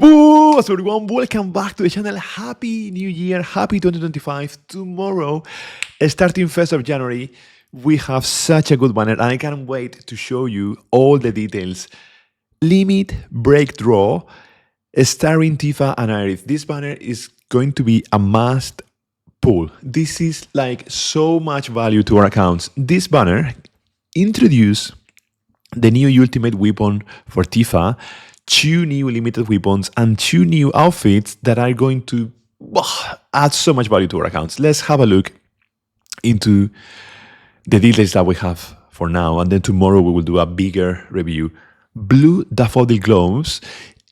What's up, everyone? Welcome back to the channel. Happy New Year, happy 2025. Tomorrow, starting 1st of January, we have such a good banner and I can't wait to show you all the details. Limit Break Draw, starring Tifa and Aerith. This banner is going to be a must pull. This is like so much value to our accounts. This banner introduces the new ultimate weapon for Tifa, 2 new limited weapons, and 2 new outfits that are going to add so much value to our accounts. Let's have a look into the details that we have for now, and then tomorrow we will do a bigger review. Blue Daffodil Gloves,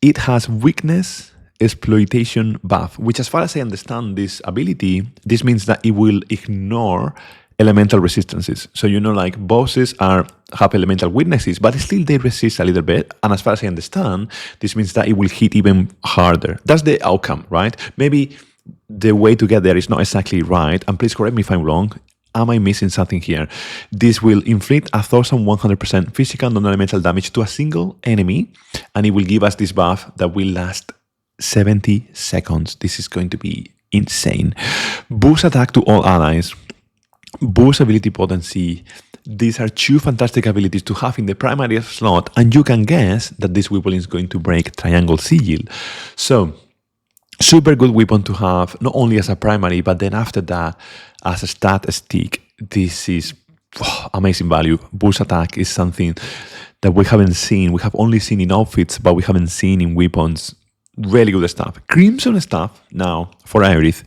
it has weakness exploitation buff, which as far as I understand this ability, this means that it will ignore elemental resistances. So like bosses have elemental weaknesses, but still they resist a little bit. And as far as I understand, this means that it will hit even harder. That's the outcome, right? Maybe the way to get there is not exactly right. And please correct me if I'm wrong. Am I missing something here? This will inflict 1100% physical non-elemental damage to a single enemy, and it will give us this buff that will last 70 seconds. This is going to be insane. Boost attack to all allies. Boost ability potency. These are 2 fantastic abilities to have in the primary slot, and you can guess that this weapon is going to break Triangle Sigil. So, super good weapon to have, not only as a primary, but then after that, as a stat stick. This is amazing value. Boost attack is something that we haven't seen. We have only seen in outfits, but we haven't seen in weapons. Really good stuff. Crimson stuff now for Aerith.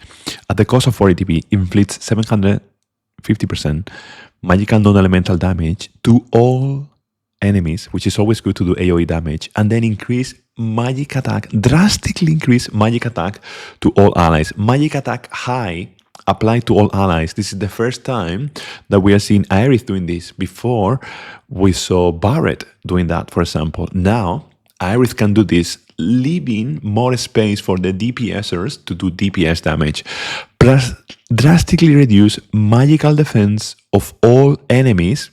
At the cost of 4 ATP, inflicts 750% magical non-elemental damage to all enemies, which is always good to do AoE damage, and then increase magic attack, drastically increase magic attack to all allies. Magic attack high applied to all allies. This is the first time that we are seeing Aerith doing this. Before, we saw Barret doing that, for example. Now, Aerith can do this, leaving more space for the DPSers to do DPS damage. Plus, drastically reduce magical defense of all enemies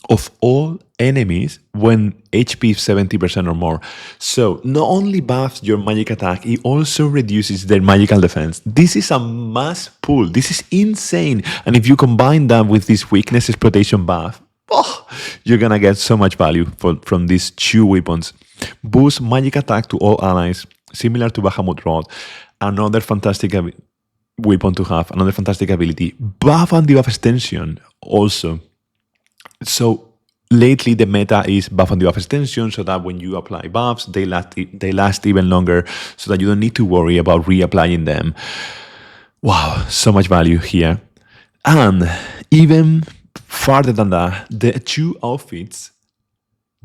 when HP is 70% or more. So not only buffs your magic attack, it also reduces their magical defense. This is a must pull. This is insane. And if you combine that with this weakness exploitation buff, you're gonna get so much value from these 2 weapons. Boost magic attack to all allies, similar to Bahamut Rod. Another fantastic weapon to have, another fantastic ability. Buff and debuff extension also. So lately the meta is buff and debuff extension, so that when you apply buffs, they last even longer, so that you don't need to worry about reapplying them. Wow, so much value here. And even farther than that, the 2 outfits,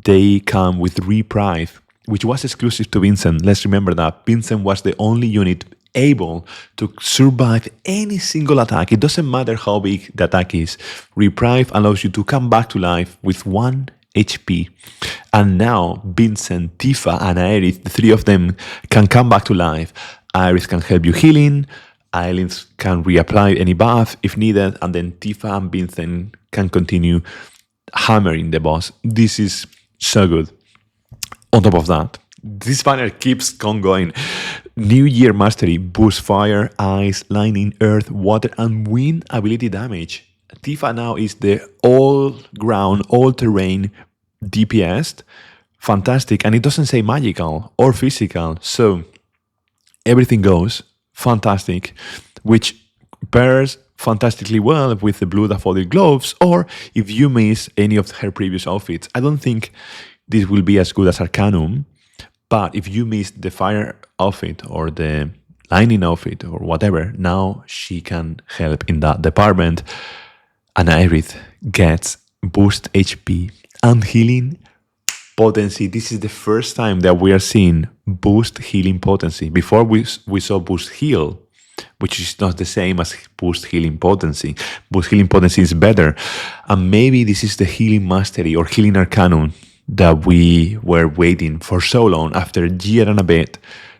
they come with Reprieve, which was exclusive to Vinson. Let's remember that Vinson was the only unit able to survive any single attack. It doesn't matter how big the attack is. Reprieve allows you to come back to life with 1 HP. And now Vinson, Tifa, and Aerith, the 3 of them, can come back to life. Aerith can help you healing. Aerith can reapply any buff if needed. And then Tifa and Vinson can continue hammering the boss. This is so good. On top of that, this banner keeps on going. New Year Mastery, boost fire, ice, lightning, earth, water, and wind ability damage. Tifa now is the all-ground, all-terrain DPS. Fantastic. And it doesn't say magical or physical. So everything goes. Fantastic. Which pairs fantastically well with the Blue Daffodil Gloves, or if you miss any of her previous outfits. I don't think this will be as good as Arcanum, but if you missed the fire outfit or the lightning outfit or whatever, now she can help in that department. And Aerith gets boost HP and healing potency. This is the first time that we are seeing boost healing potency. Before we saw boost heal, which is not the same as boost healing potency. Boost healing potency is better. And maybe this is the healing mastery or healing arcanum that we were waiting for so long after a year and a bit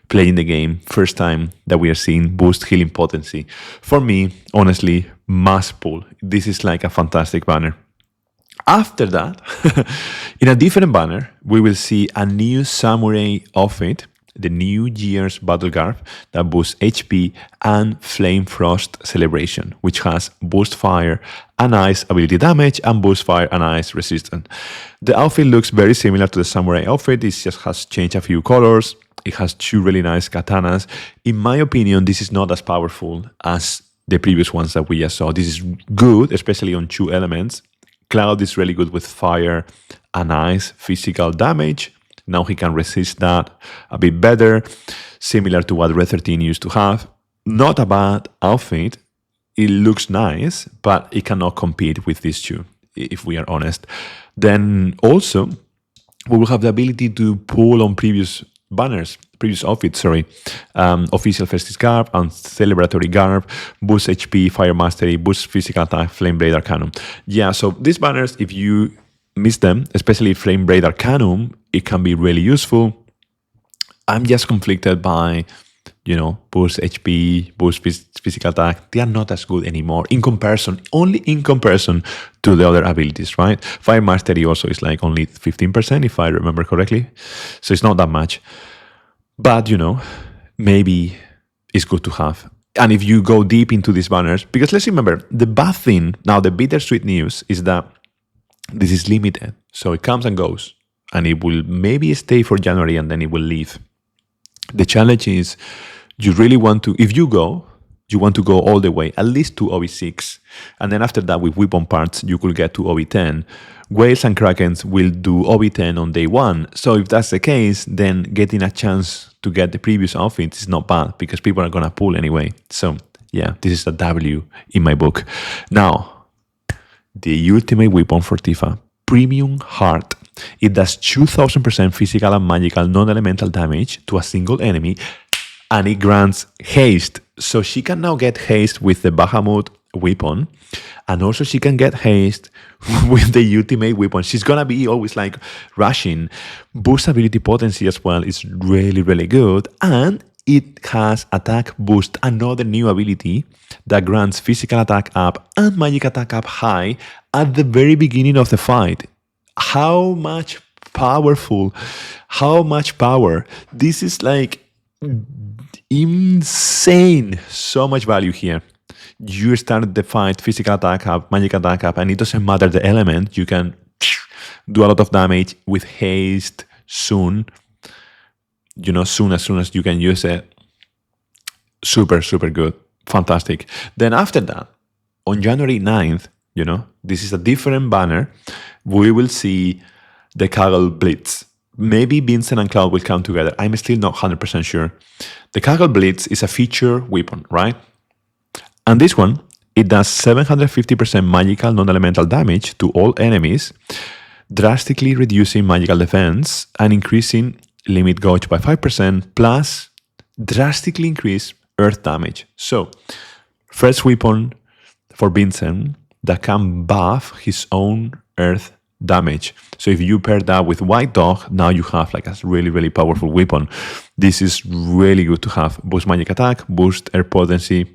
playing the game. First time that we are seeing boost healing potency. For me, honestly, must pull. This is like a fantastic banner. After that, in a different banner, we will see a new samurai outfit the New Year's Battle Garb that boosts HP and Flame Frost Celebration, which has boost fire and ice ability damage and boost fire and ice resistance. The outfit looks very similar to the samurai outfit. It just has changed a few colors. It has 2 really nice katanas. In my opinion, this is not as powerful as the previous ones that we just saw. This is good, especially on 2 elements. Cloud is really good with fire and ice physical damage. Now he can resist that a bit better, similar to what Red 13 used to have. Not a bad outfit. It looks nice, but it cannot compete with these 2, if we are honest. Then also, we will have the ability to pull on previous outfits, official Festive Garb and celebratory garb, boost HP, fire mastery, boost physical attack, flame blade arcanum. Yeah, so these banners, if you miss them, especially flame blade arcanum, it can be really useful. I'm just conflicted by, boost HP, boost physical attack. They are not as good anymore only in comparison to the other abilities, right? Fire Mastery also is like only 15%, if I remember correctly. So it's not that much. But, maybe it's good to have. And if you go deep into these banners, because let's remember, the bad thing, now the bittersweet news is that this is limited. So it comes and goes. And it will maybe stay for January and then it will leave. The challenge is you really want to, if you want to go all the way, at least to OB6. And then after that, with weapon parts, you could get to OB10. Whales and Krakens will do OB10 on day 1. So if that's the case, then getting a chance to get the previous outfit is not bad because people are going to pull anyway. So yeah, this is a W in my book. Now, the ultimate weapon for Tifa, Premium Heart. It does 2000% physical and magical non-elemental damage to a single enemy, and it grants haste. So she can now get haste with the Bahamut weapon, and also she can get haste with the ultimate weapon. She's gonna be always like rushing. Boost ability potency as well is really, really good, and it has attack boost, another new ability that grants physical attack up and magic attack up high at the very beginning of the fight. How much power. This is like insane. So much value here. You start the fight, physical attack up, magic attack up, and it doesn't matter the element. You can do a lot of damage with haste soon. As soon as you can use it. Super, super good. Fantastic. Then after that, on January 9th, this is a different banner. We will see the Kaggle Blitz. Maybe Vincent and Cloud will come together. I'm still not 100% sure. The Kaggle Blitz is a feature weapon, right? And this one, it does 750% magical non-elemental damage to all enemies, drastically reducing magical defense and increasing limit gauge by 5%, plus drastically increase earth damage. So, first weapon for Vincent that can buff his own earth damage. So if you pair that with White Dog, now you have like a really, really powerful weapon. This is really good to have. Boost magic attack, boost air potency.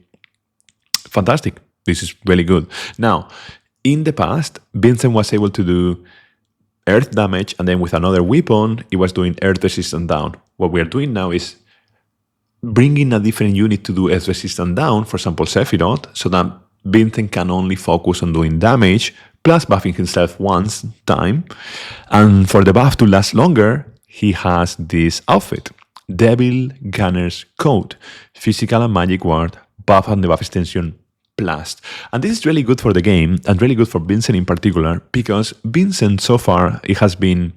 Fantastic. This is really good. Now, in the past, Vincent was able to do earth damage, and then with another weapon, it was doing earth resistance down. What we are doing now is bringing a different unit to do earth resistance down, for example, Sephiroth, so that Vincent can only focus on doing damage, plus buffing himself once time. And for the buff to last longer, he has this outfit. Devil Gunner's Coat. Physical and magic ward, buff and debuff extension, blast. And this is really good for the game, and really good for Vincent in particular, because Vincent so far, it has been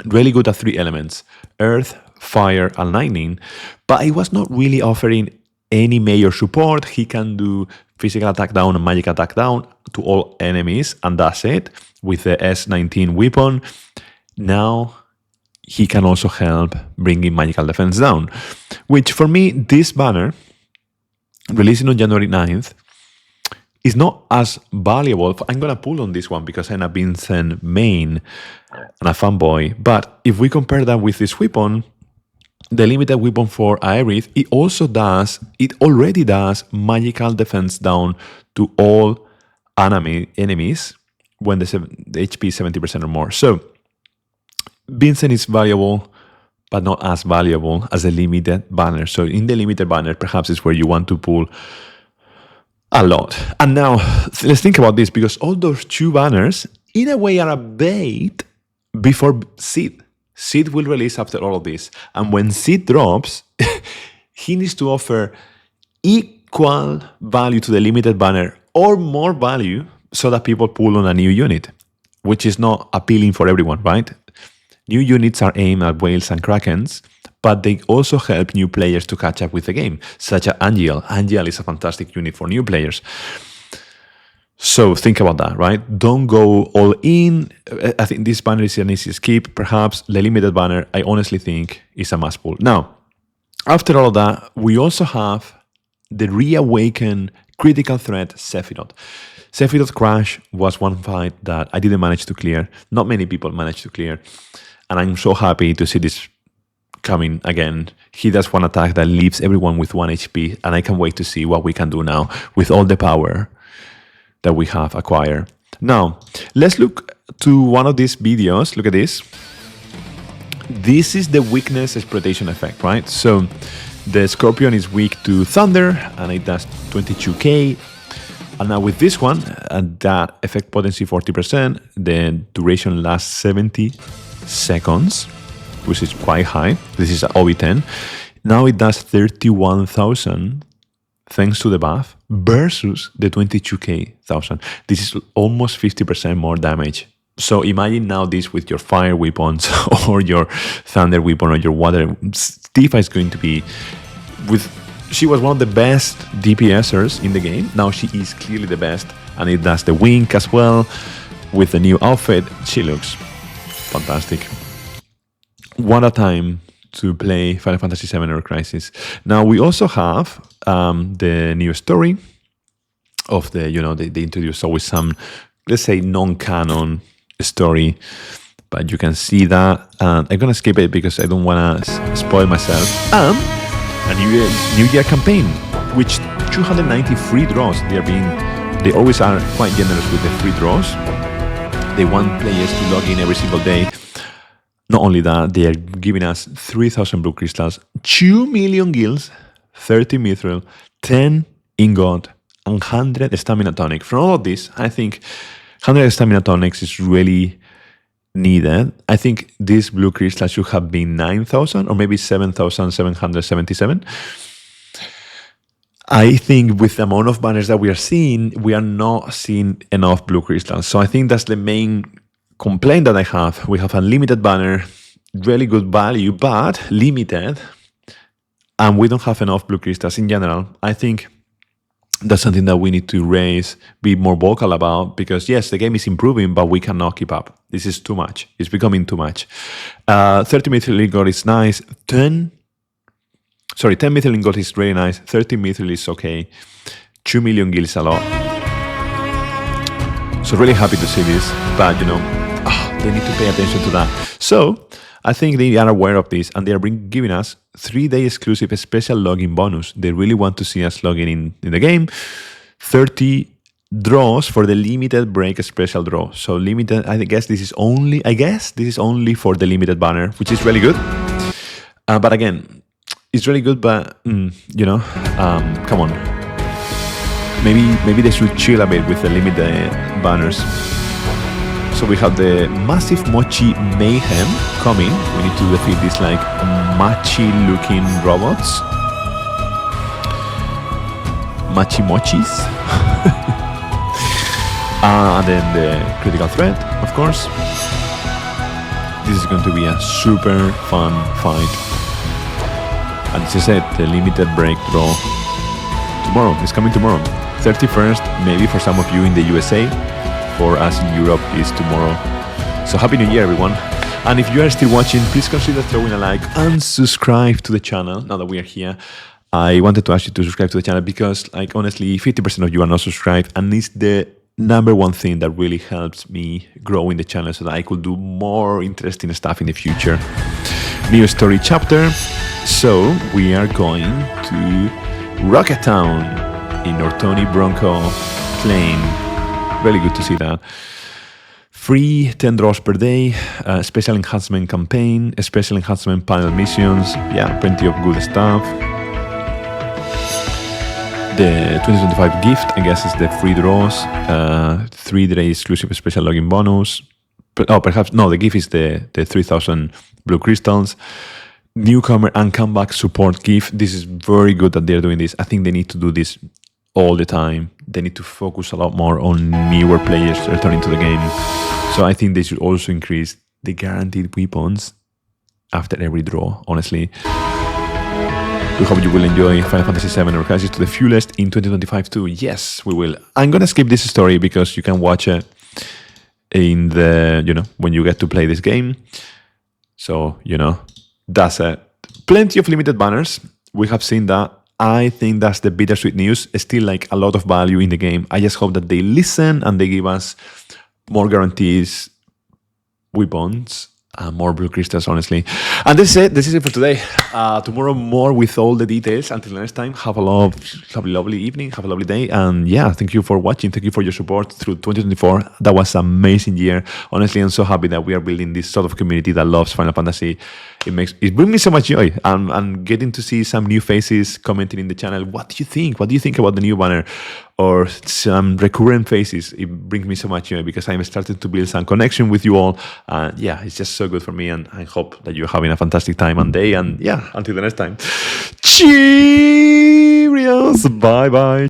really good at 3 elements. Earth, fire, and lightning. But it was not really offering any major support. He can do physical attack down and magic attack down to all enemies, and that's it. With the S19 weapon, now he can also help bringing magical defense down. Which for me, this banner, releasing on January 9th, is not as valuable. I'm going to pull on this one because I'm a Vincent main and a fanboy. But if we compare that with this weapon, the limited weapon for Aerith, it already does magical defense down to all enemies when the HP is 70% or more. So Vincent is valuable but not as valuable as the limited banner. So in the limited banner, perhaps it's where you want to pull a lot. And now let's think about this, because all those 2 banners in a way are a bait before Sid. Sid will release after all of this. And when Sid drops, he needs to offer equal value to the limited banner or more value so that people pull on a new unit, which is not appealing for everyone, right? New units are aimed at whales and krakens, but they also help new players to catch up with the game, such as Angel. Angel is a fantastic unit for new players. So think about that, right? Don't go all in. I think this banner is an easy skip. Perhaps the limited banner, I honestly think, is a must pull. Now, after all of that, we also have the reawakened critical threat Sephiroth. Sephiroth Crash was one fight that I didn't manage to clear. Not many people managed to clear. And I'm so happy to see this coming again. He does one attack that leaves everyone with 1 HP, and I can't wait to see what we can do now with all the power that we have acquired. Now, let's look to one of these videos. Look at this. This is the weakness exploitation effect, right? So the Scorpion is weak to Thunder, and it does 22k. And now with this one, that effect potency 40%, the duration lasts 70 seconds, which is quite high. This is OB10. Now it does 31,000 thanks to the buff versus the 22k thousand. This is almost 50% more damage. So imagine now this with your fire weapons or your thunder weapon or your water. Tifa is going to be she was one of the best DPSers in the game. Now she is clearly the best, and it does the wink as well. With the new outfit, she looks fantastic. What a time to play Final Fantasy VII Ever Crisis. Now we also have the new story of the, they introduce always some, let's say, non-canon story, but you can see that. I'm gonna skip it because I don't wanna spoil myself. A New Year campaign, which 290 free draws. They always are quite generous with the free draws. They want players to log in every single day. Not only that, they are giving us 3,000 blue crystals, 2 million gills, 30 mithril, 10 ingot, and 100 stamina tonic. From all of this, I think 100 stamina tonics is really needed. I think this blue crystal should have been 9,000 or maybe 7,777. I think with the amount of banners that we are seeing, we are not seeing enough blue crystals. So I think that's the main complaint that I have. We have a limited banner, really good value, but limited, and we don't have enough blue crystals in general. I think that's something that we need to raise, be more vocal about, because yes, the game is improving, but we cannot keep up. This is too much. It's becoming too much. 30 mithril ingot is nice. 10 mithril ingot is really nice. 30 mithril is okay. 2 million gil is a lot. So really happy to see this, but they need to pay attention to that. So I think they are aware of this, and they are giving us 3-day exclusive special login bonus. They really want to see us logging in the game. 30 draws for the limited break special draw. So limited, I guess this is only for the limited banner, which is really good. But again, it's really good, but come on. Maybe they should chill a bit with the limited banners. So we have the massive Mochi Mayhem coming. We need to defeat these like Machi-looking robots. Machi-mochis. And then the critical threat, of course. This is going to be a super fun fight. And as I said, the limited break draw tomorrow. It's coming tomorrow. 31st, maybe for some of you in the USA. For us in Europe is tomorrow. So happy New Year, everyone. And if you are still watching, please consider throwing a like and subscribe to the channel. Now that we are here, I wanted to ask you to subscribe to the channel because, honestly, 50% of you are not subscribed, and it's the number one thing that really helps me grow in the channel so that I could do more interesting stuff in the future. New story chapter. So we are going to Rocket Town in Ortoni Bronco Plain. Really good to see that. free 10 draws per day, special enhancement campaign, special enhancement panel missions. Yeah, plenty of good stuff. The 2025 gift, I guess, is the free draws, 3-day exclusive special login bonus. Perhaps, no, the gift is the 3,000 blue crystals. Newcomer and comeback support gift. This is very good that they're doing this. I think they need to do this all the time. They need to focus a lot more on newer players returning to the game. So I think they should also increase the guaranteed weapons after every draw, honestly. We hope you will enjoy Final Fantasy VII Ever Crisis to the fullest in 2025 too. Yes, we will. I'm gonna skip this story because you can watch it in the, when you get to play this game. So, that's it. Plenty of limited banners. We have seen that. I think that's the bittersweet news. Still like a lot of value in the game. I just hope that they listen and they give us more guarantees, weapons, more blue crystals, honestly. And this is it for today. Tomorrow more with all the details. Until next time, have a lovely evening, have a lovely day. And yeah, thank you for watching. Thank you for your support through 2024. That was an amazing year. Honestly, I'm so happy that we are building this sort of community that loves Final Fantasy. It brings me so much joy. And getting to see some new faces commenting in the channel. What do you think? What do you think about the new banner? Or some recurrent faces? It brings me so much joy because I'm starting to build some connection with you all. Yeah, it's just so good for me. And I hope that you're having a fantastic time and day. And yeah, until the next time. Cheerios. Bye-bye.